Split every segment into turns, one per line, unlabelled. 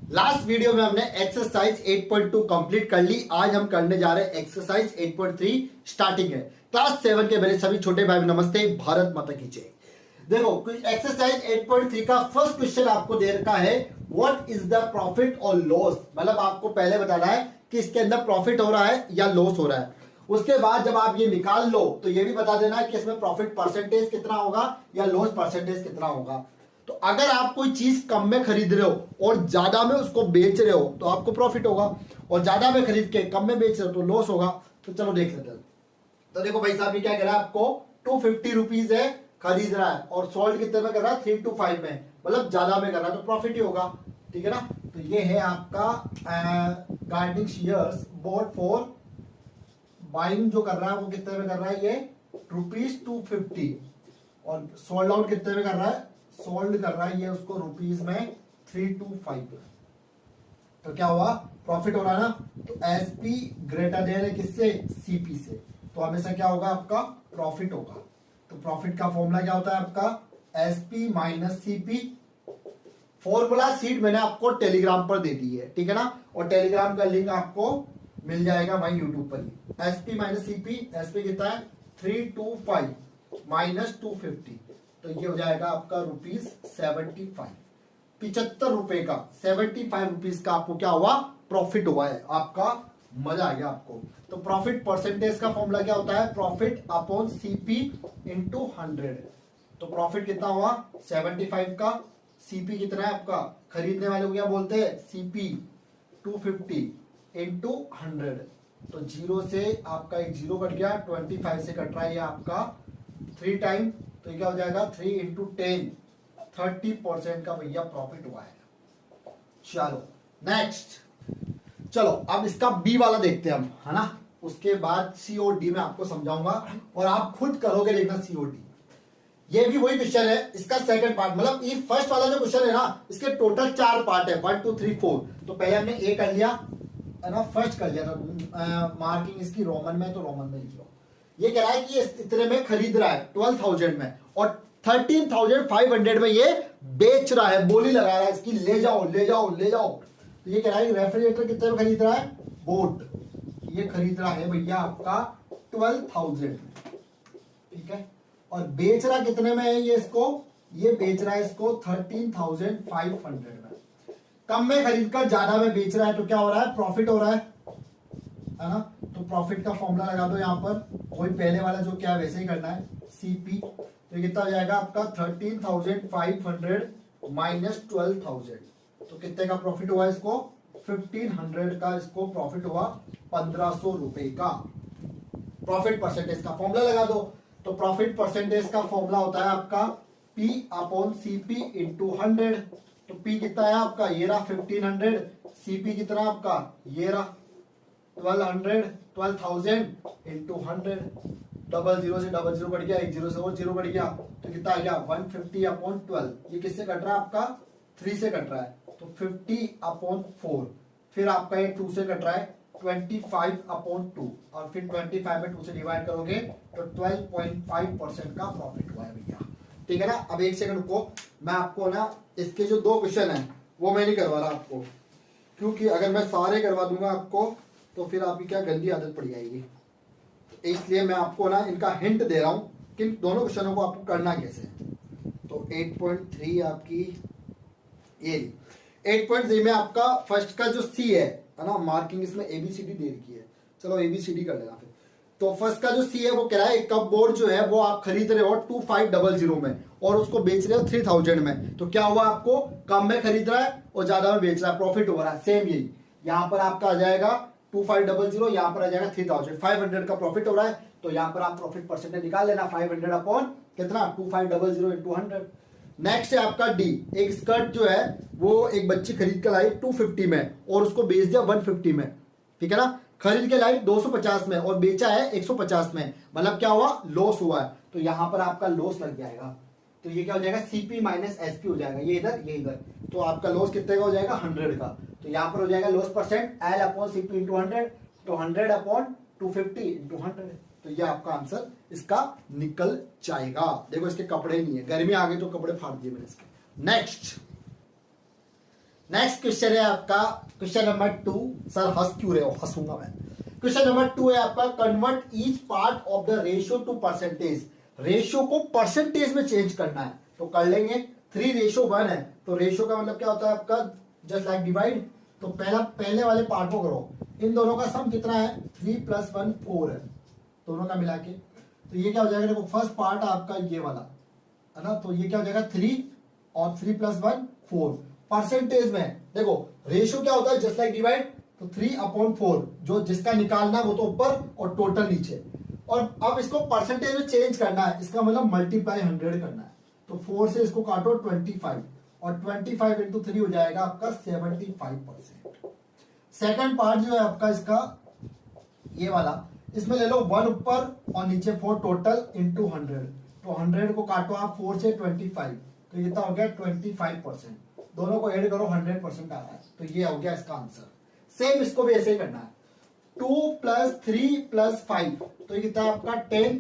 Last video में हमने exercise 8.2 complete कर ली। आज हम करने जा रहे हैं एक्सरसाइज 8.3 स्टार्टिंग है। क्लास 7 के मेरे सभी छोटे भाई नमस्ते, भारत माता की जय। देखो एक्सरसाइज 8.3 का फर्स्ट क्वेश्चन आपको दे रखा है, व्हाट इज द प्रॉफिट और लॉस। मतलब आपको पहले बताना है कि इसके अंदर प्रॉफिट हो रहा है या लॉस हो रहा है। उसके बाद जब आप ये निकाल लो तो ये भी बता देना है कि इसमें प्रॉफिट परसेंटेज कितना होगा या लॉस परसेंटेज कितना होगा। तो अगर आप कोई चीज कम में खरीद रहे हो और ज्यादा में उसको बेच रहे हो तो आपको प्रॉफिट होगा, और ज्यादा में खरीद के कम में बेच रहे हो तो लॉस होगा। तो चलो देख लेते हैं। तो देखो भाई साहब, ये क्या कर रहा है, आपको 250 रुपीज है खरीद रहा है और सोल्ड कितने में कर रहा है, 3 to 5 में, मतलब ज्यादा में कर रहा है तो प्रॉफिट ही होगा। ठीक है ना। तो ये है आपका gardening shares board for buying जो कर रहा है वो कितने में कर रहा है, ये ₹250, और सोल्ड आउट कितने में कर रहा है, सोल्ड कर रहा है ये उसको रुपीज में 3 to 5। तो क्या हुआ, प्रॉफिट हो रहा है ना। तो एसपी ग्रेटर देन है किससे, सीपी से, तो हमेशा क्या होगा, आपका प्रॉफिट होगा। तो प्रॉफिट का फॉर्मूला क्या होता है आपका, SP minus CP. Formula seat मैंने आपको टेलीग्राम पर दे दी है, ठीक है ना, और टेलीग्राम का लिंक आपको मिल जाएगा वहीं यूट्यूब पर ही। एसपी माइनस सीपी, एसपी कितना है 325 माइनस 250, तो ये हो जाएगा आपका ₹75, 75 रुपए का, 75 रुपीज का आपको क्या हुआ, प्रॉफिट हुआ है आपका। मजा आ गया आपको। तो प्रॉफिट परसेंटेज का फॉर्मूला क्या होता है, प्रॉफिट अपॉन सीपी इंटू 100। तो प्रॉफिट कितना हुआ 75 का, सीपी कितना है आपका, खरीदने वाले को क्या बोलते हैं, सीपी 250 इंटू 100। तो जीरो से आपका एक जीरो कट गया, 25 से कट रहा है ये आपका 3 टाइम, तो क्या हो जाएगा 3 into 10, 30% का भैया प्रॉफिट हुआ है। चलो नेक्स्ट, चलो अब इसका बी वाला देखते हैं हम, है ना। उसके बाद सीओडी में आपको समझाऊंगा और आप खुद करोगे देखना सीओडी। ये भी वही क्वेश्चन है, इसका सेकंड पार्ट, मतलब ये फर्स्ट वाला जो क्वेश्चन है ना, इसके टोटल 4 पार्ट है, 1 2 3 4। तो पहले हमने ए कर लिया है ना, फर्स्ट कर लिया था, मार्किंग इसकी रोमन में, तो रोमन में लिख लो। ये कह रहा है कि ये इतने में खरीद रहा है 12,000 में, और 13,500 में ये बेच रहा है, बोली लगा रहा है इसकी, ले जाओ ले जाओ ले जाओ। तो ये कह रहा है रेफ्रिजरेटर कितने में खरीद रहा है, बोट, ये खरीद रहा है भैया आपका 12,000, ठीक है, और बेच रहा कितने में है ये इसको, ये बेच रहा है इसको 13,500 में। कम में खरीद कर ज्यादा में बेच रहा है तो क्या हो रहा है, प्रॉफिट हो रहा है ना। तो प्रॉफिट का फॉर्मूला लगा दो यहाँ पर, वही पहले वाला जो क्या है वैसे ही करना है, सीपी। तो कितना हो जाएगा आपका 13,500 माइनस 12,000, तो कितने का प्रॉफिट हुआ इसको, 1,500 का इसको प्रॉफिट हुआ, 1,500 रुपए का। प्रॉफिट परसेंटेज का फॉर्मूला लगा दो। तो प्रॉफिट परसेंटेज का फॉर्मूला होता है आपका P अपॉन सीपी इंटू 100। तो P कितना है आपका, ये रहा 1,500, सीपी कितना आपका, ये रहा 12,000 इंटू 100। डबल जीरो से डबल जीरो कट गया, एक जीरो से और जीरो कट गया, तो कितना आ गया 150 अपॉन 12। ये किससे कट रहा है आपका, 3 से कट रहा है, तो 50 अपॉन 4। फिर आपका ये 2 से कट रहा है, 25 अपॉन 2, और फिर 25 में 2 से डिवाइड करोगे तो 12.5% का प्रॉफिट हुआ है भैया। ठीक है ना। अब एक सेकंड रुको, मैं आपको ना इसके जो 2 क्वेश्चन है वो मैं नहीं करवा रहा आपको, क्योंकि अगर मैं सारे करवा दूंगा आपको तो फिर आपकी क्या गंदी आदत पड़ जाएगी। इसलिए मैं आपको ना इनका हिंट दे रहा हूं कि दोनों क्वेश्चनों को आपको करना कैसे है। तो 8.3 आपकी ये 8.3 में आपका फर्स्ट का जो सी है ना, मार्किंग इसमें एबीसीडी दे रखी है, चलो एबीसीडी कर लेना फिर। तो फर्स्ट का जो सी है वो कह रहा है कप बोर्ड जो है वो आप खरीद रहे हो 2500 में और उसको बेच रहे हो 3,000 में। तो क्या हुआ, आपको कम में खरीद रहा है और ज्यादा में बेच रहा है, प्रॉफिट हो रहा है। सेम यही यहाँ पर आपका आ जाएगा 2500, यहाँ पर आ जाएगा 3,500 का प्रॉफिट हो रहा है। तो यहाँ पर आप प्रॉफिट परसेंटेज निकाल लेना, 500 अपॉन कितना, 2500 इंटू 100। नेक्स्ट है आपका डी, एक स्कर्ट जो है वो एक बच्ची खरीद कर लाई 250 में और उसको बेच दिया 150 में, ठीक है ना। खरीद के लाई 250 में और बेचा है 150 में, मतलब क्या हुआ, लॉस हुआ है। तो यहां पर आपका लॉस लग जाएगा। तो ये क्या हो जाएगा, सीपी माइनस एसपी हो जाएगा, ये इधर ये इधर। तो आपका लॉस कितने का हो जाएगा, 100 का। तो यहाँ पर हो जाएगा loss percent L upon CP into 100, तो 100 अपॉन 250 इंटू 100। तो ये आपका आंसर इसका निकल जाएगा। देखो इसके कपड़े नहीं है, गर्मी आ गई तो कपड़े फाड़ दिए मैंने इसके। नेक्स्ट नेक्स्ट क्वेश्चन है आपका क्वेश्चन नंबर 2। सर हंस क्यों रहे हो? हंसूंगा मैं। क्वेश्चन नंबर 2 है आपका, convert each part of the ratio two percentage. Ratio को परसेंटेज में चेंज करना है तो कर लेंगे। 3:1 है तो रेशियो का मतलब क्या होता है आपका, जस्ट लाइक डिवाइड। तो पहले वाले पार्ट को करो, इन दोनों का सम कितना है, 3 + 1 4 है, दोनों का मिला के। तो ये क्या हो जाएगा, देखो फर्स्ट पार्ट आपका ये वाला है ना, तो ये क्या हो जाएगा 3 और 3 + 1 4। परसेंटेज में देखो रेशियो क्या होता है, जस्ट लाइक डिवाइड। तो 3/4 जो जिसका निकालना है वो तो ऊपर और टोटल नीचे। और अब इसको परसेंटेज में चेंज करना है, इसका मतलब मल्टीप्लाई 100 करना है। तो 4 से इसको काटो 25 और 25 × 3 हो जाएगा आपका 75%। सेकंड पार्ट जो है आपका इसका ये वाला, इसमें ले लो 1 ऊपर और नीचे 4 टोटल इंटू 100। तो 100 को काटो आप 4 से 25, तो ये तो हो गया 25%। दोनों को ऐड करो 100% आ रहा है, तो ये हो गया इसका आंसर। सेम इसको भी ऐसे ही करना है, 2 + 3 + 5, तो ये कितना आपका 10।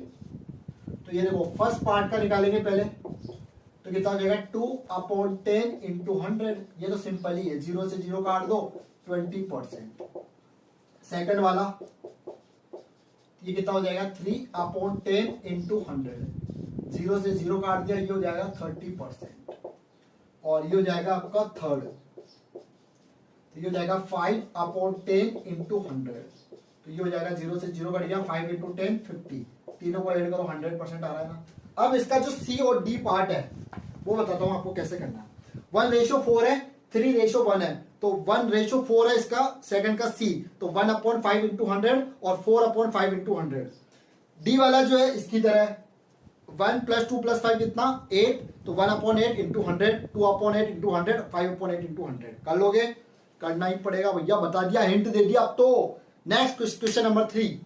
तो ये देखो फर्स्ट पार्ट का निकालेंगे पहले, तो कितना हो जाएगा 2/10 × 100। ये तो सिंपल ही है, 0 से 0 काट दो 20%। सेकंड वाला ये कितना हो जाएगा 3/10 × 100, 0 से 0 काट दिया, ये हो जाएगा 30%। और ये हो जाएगा आपका थर्ड, तो ये हो जाएगा 5/10 × 100, तो ये हो जाएगा 0 से 0 कट गया, 5 × 10 50। तीनों को ऐड करो 100% आ रहा है ना। अब इसका जो सी और डी पार्ट है वो बताता हूं आपको कैसे करना है। 1:4 है, 3:1 है, तो 1:4 है इसका सेकंड का सी, तो 1/5 × 100 और 4/5 × 100। डी वाला जो है इसकी तरह 1 + 2 + 5 कितना 8, तो 1/8 × 100, 2/8 × 100, 5/8 × 100। कर लोगे? करना ही पड़ेगा भैया, बता दिया, हिंट दे दिया अब तो। Next question number 3।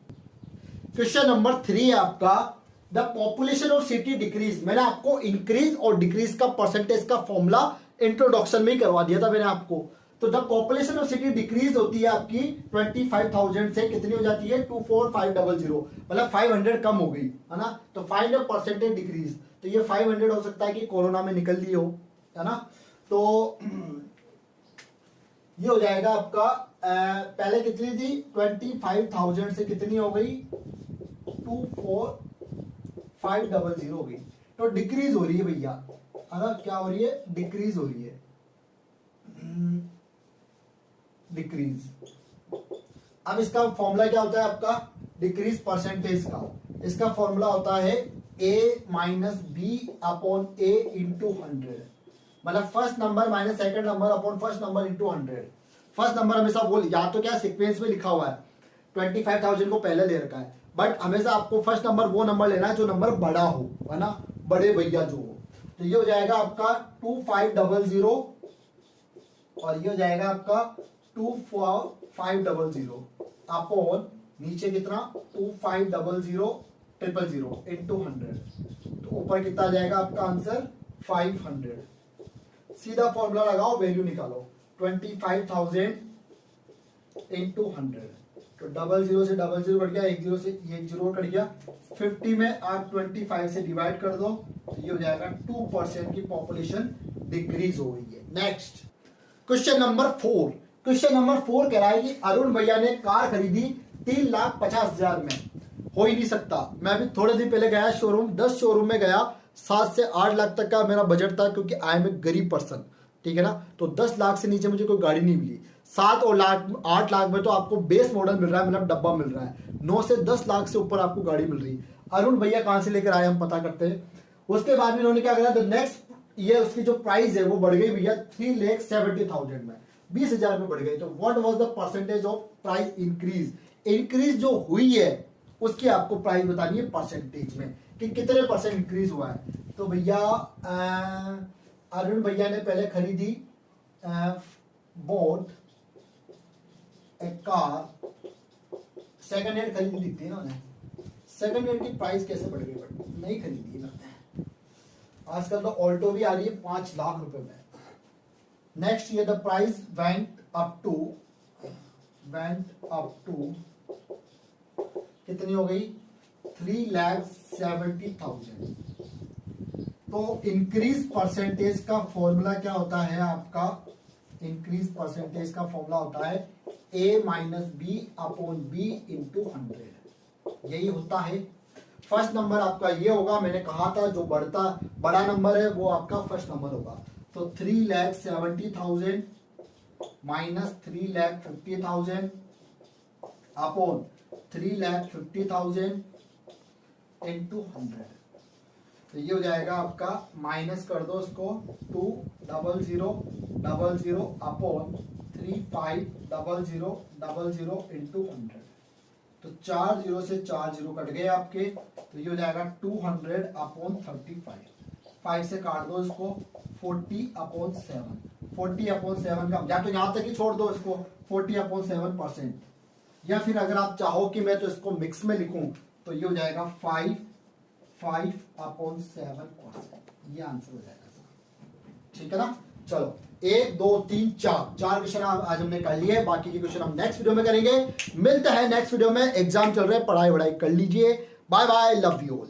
Question number 3 है आपका, the population of city decrease. मैंने आपको इंक्रीज और डिक्रीज का परसेंटेज का फॉर्मूला इंट्रोडक्शन में ही करवा दिया था मैंने आपको। तो the population of city decrease होती है आपकी 25,000 से कितनी हो जाती है 24,500, मतलब 500 कम हो गई है ना। तो फाइंड द परसेंटेज डिक्रीज, तो ये 500 हो सकता है कि कोरोना में निकल ली हो, है ना। तो ये हो जाएगा आपका पहले कितनी थी 25,000 से कितनी हो गई 24,500 हो गई। तो डिक्रीज हो रही है भैया, है ना, क्या हो रही है, डिक्रीज हो रही है, डिक्रीज। अब इसका फॉर्मूला क्या होता है आपका डिक्रीज परसेंटेज का, इसका फॉर्मूला होता है a - b/a × 100, मतलब first number minus second number upon first number into 100। First number हमेशा वो या तो क्या सीक्वेंस में लिखा हुआ है, 25,000 को पहले ले रखा है, बट हमेशा आपको फर्स्ट नंबर वो नंबर लेना है जो नंबर बड़ा हो, है ना, बड़े भैया जो हो। तो ये हो जाएगा आपका 2500 और ये हो जाएगा आपका 2500 अपॉन नीचे कितना 2500 इंटू 100, तो ऊपर कितना आ जाएगा आपका आंसर 500। सीधा फॉर्मूला लगाओ, वैल्यू निकालो 25,000 इंटू 100, तो 00 से 00 कट गया, 10 से 10 कट गया, 50 में आप 25 से डिवाइड कर दो, तो ये हो जाएगा 2% की पॉपुलेशन डिक्रीज हो गई है। Next question number 4। Question number 4 कह रहा है कि अरुण भैया ने कार खरीदी 3,50,000 में। हो ही नहीं सकता। मैं भी थोड़े दिन पहले गया शोरूम, 10 शोरूम में गया, 7 से 8 लाख तक का मेरा बजट था, क्योंकि आई एम ए गरीब पर्सन, ठीक है ना। तो 10 लाख से नीचे मुझे कोई गाड़ी नहीं मिली। 7 और 8 लाख में तो आपको बेस मॉडल मिल रहा है, मतलब डब्बा मिल रहा है। 9 से 10 लाख से ऊपर आपको गाड़ी मिल रही है। अरुण भैया कहां से लेकर आए हम पता करते हैं। उसके बाद में उन्होंने क्या करा, द नेक्स्ट ईयर उसकी जो प्राइस है वो बढ़ गई भैया 3,70,000 में, 20,000 में बढ़ गई। तो what was the percentage of price increase. Increase जो हुई है उसकी आपको प्राइस बतानी है परसेंटेज में कि कितने परसेंट इंक्रीज हुआ है। तो भैया अरुण भैया ने पहले खरीदी बोट ए कार, सेकंड हैंड खरीद ली थी ना, सेकंड हैंड की प्राइस कैसे बढ़ गई, बट नहीं खरीदी ना। आजकल तो ऑल्टो भी आ रही है 5 लाख रुपए में। Next year the price went up to कितनी हो गई 3,70,000। तो इंक्रीज परसेंटेज का फॉर्मूला क्या होता है आपका, इंक्रीज परसेंटेज का फॉर्मूला होता है a minus b upon b into 100, यही होता है। फर्स्ट नंबर आपका ये होगा, मैंने कहा था जो बड़ा नंबर है वो आपका फर्स्ट नंबर होगा। तो 3,70,000 माइनस 3,50,000 अपॉन 3,50,000 इंटू 100, तो ये हो जाएगा आपका, माइनस कर दो इसको, 2,00,00 अपॉन 3,5,00,00 इंटू 100, तो 4 0 से 4 0 कट गए आपके, तो ये हो जाएगा 200 अपॉन 35, 5 से काट दो इसको, 40 अपॉन 7, 40 अपॉन 7 का या तो यहाँ तक ही छोड़ दो इसको, 40 अपॉन 7%, या फिर अगर आप चाहो कि मैं तो इसको मिक्स में लिखूं तो ये हो जाएगा 5 अपॉन 7%, ये आंसर हो जाएगा। ठीक है ना। चलो 1 2 3 4 क्वेश्चन आज हमने कर लिए, बाकी के क्वेश्चन हम नेक्स्ट वीडियो में करेंगे। मिलते हैं नेक्स्ट वीडियो में, एग्जाम चल रहे हैं, पढ़ाई वढ़ाई कर लीजिए। Bye bye, love you all.